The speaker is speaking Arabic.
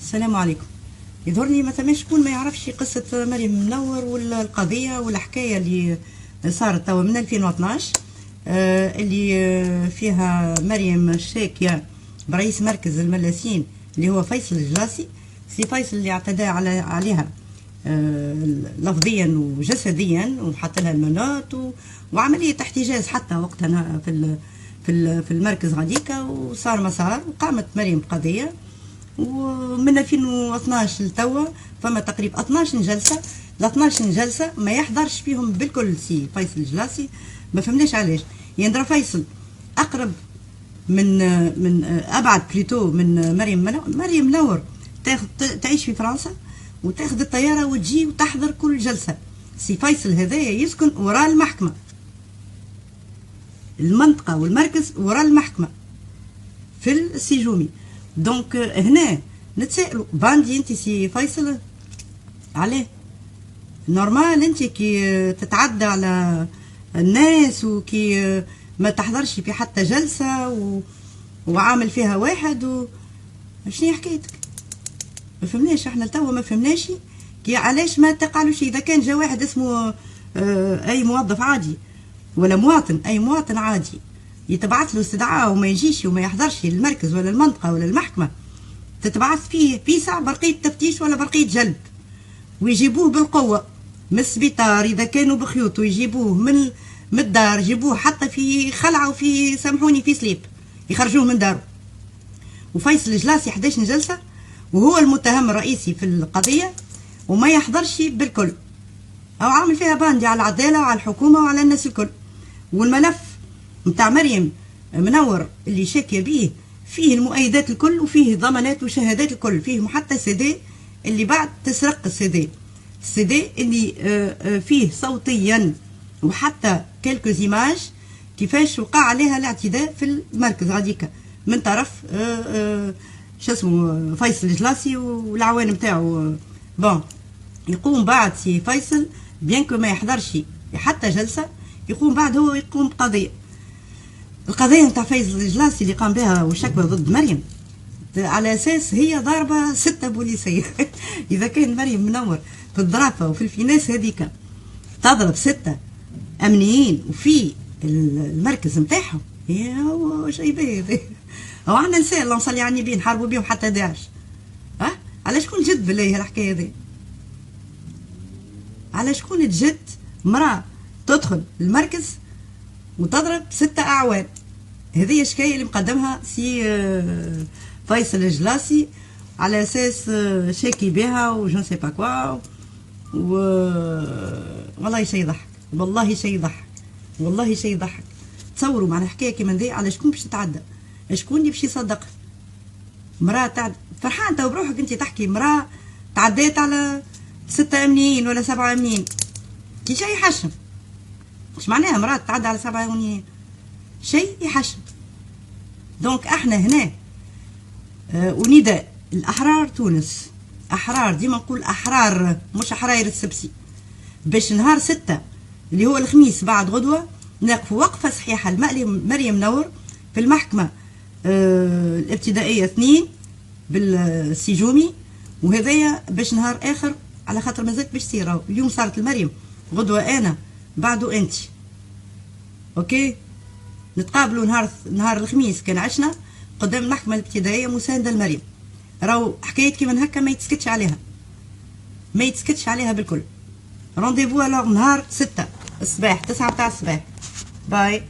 السلام عليكم. يظهرني ما ثماش شكون ما يعرفش قصة مريم منور والقضية والحكاية اللي صارت توا من 2012، اللي فيها مريم الشاكية برئيس مركز الملاسين اللي هو فيصل الجلاسي. سي فيصل اللي اعتدى عليها لفظيا وجسديا وحط لها المناط وعملية احتجاز حتى وقتها في المركز غاديكا، وصار مسار وقامت مريم بقضية. ومن 2012 لتوا فما تقريبا 12 جلسه، ال 12 جلسه ما يحضرش فيهم بالكل سي فيصل الجلاسي. ما فهمناش علاش. يندرى فيصل اقرب من ابعد بليتو من مريم منور تعيش في فرنسا وتاخذ الطياره وتجي وتحضر كل جلسه. سي فيصل هذايا يسكن وراء المحكمه، المنطقه والمركز وراء المحكمه في السجومي. دونك هنا نتسائلوا باندي انت سي فيصل عليه نورمال انت كي تتعدى على الناس وكي ما تحضرش في حتى جلسة وعامل فيها واحد شنو حكايتك؟ ما فهمناش احنا توا، ما فهمناش كي علاش ما تقالوش. اذا كان جا واحد اسمه اي موظف عادي ولا مواطن، اي مواطن عادي يتبعث له استدعاء وما يجيش وما يحضرش المركز ولا المنطقة ولا المحكمة، تتبعث فيه فيسع برقية تفتيش ولا برقية جلب، ويجيبوه بالقوة من السبيطار إذا كانوا بخيوط، ويجيبوه من الدار، يجيبوه حتى في خلعة وفي سامحوني في سليب يخرجوه من داره. وفيصل الجلاسي 11 جلسة وهو المتهم الرئيسي في القضية وما يحضرش بالكل، أو عامل فيها باندي على العدالة وعلى الحكومة وعلى الناس الكل. والملف متاع مريم منور اللي شاكيه بيه فيه المؤيدات الكل وفيه ضمانات وشهادات الكل، فيه حتى سيدي اللي بعد تسرق السيدي اللي فيه صوتيا وحتى كلكو زيماج كيفاش وقع عليها الاعتداء في المركز غاديكا من طرف شو اسمه فيصل الجلاسي والعوان نتاعو. بون يقوم بعد سي فيصل بيان ما يحضرش حتى جلسه، يقوم بعد هو يقوم بقضيه. القضية نتاع فيصل الجلاسي اللي قام بها والشكوى ضد مريم على أساس هي ضاربة 6 بوليسية. إذا كان مريم منور في الضرافة وفي الفيناس هذيك تضرب 6 أمنيين وفي المركز نتاعهم، هو شيء باهي. هو عندنا نساء الله نصلي على النبي نحاربوا بهم حتى داعش. على شكون جد بالله الحكاية هذي؟ على شكون تجد مرأة تدخل المركز وتضرب 6 أعوان؟ هذه الشكاية اللي مقدمها سي فيصل الجلاسي على أساس شاكي بها وجون سي با كوا. والله شيء يضحك، والله شيء يضحك، والله شيء يضحك. تصوروا معنا حكاية كيما ذي على شكون باش تتعدى؟ شكون اللي باش يصدق؟ مرأة تعد فرحان تو بروحك انت تحكي مرأة تعديت على 6 أمنيين ولا 7 أمنيين، كي شيء يحشم. مش معناها مرأة تعدى على 7 أمنيين شيء يحشم. دونك احنا هنا ونداء الأحرار تونس، أحرار ديما نقول أحرار مش أحرار السبسي، باش نهار 6 اللي هو الخميس بعد غدوة نقف وقفة صحيحة مريم منور في المحكمة الابتدائية 2 بالسجومي. وهذايا باش نهار آخر على خاطر مازالت باش تصير. اليوم صارت المريم، غدوة أنا، بعدو أنت. أوكي، نتقابلوا نهار الخميس كان عشنا قدام المحكمة الابتدائية مساندة لمريم. راهو حكاية كيما هكا ما يتسكتش عليها، ما يتسكتش عليها بالكل. رونديفو الوغ نهار 6 الصباح 9 تاع الصباح. باي.